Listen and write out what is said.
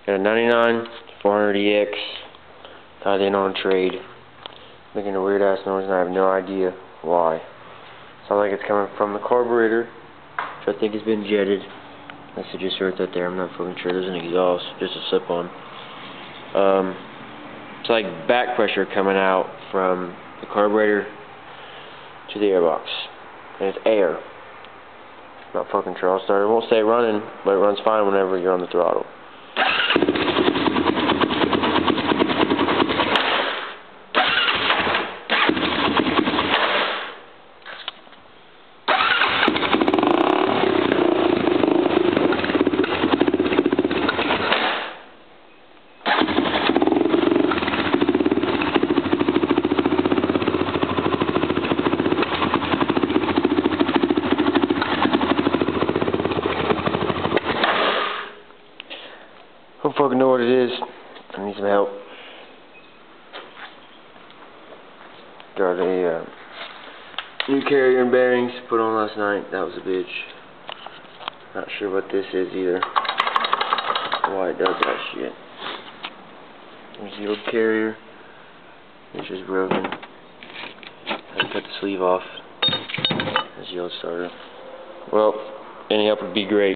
Got a 99 400EX. Got in on trade. Making a weird ass noise and I have no idea why. Sounds like it's coming from the carburetor, which I think has been jetted. I should just heard that there. I'm not fucking sure. There's an exhaust, just a slip on. It's like back pressure coming out from the carburetor to the airbox. And it's air. Not fucking sure. I'll start. It won't stay running, but it runs fine whenever you're on the throttle. I don't fucking know what it is. I need some help. Got a new carrier and bearings put on last night. That was a bitch. Not sure what this is either. Why it does that shit. There's the old carrier. It's just broken. I had to cut the sleeve off. There's the old starter. Well, any help would be great.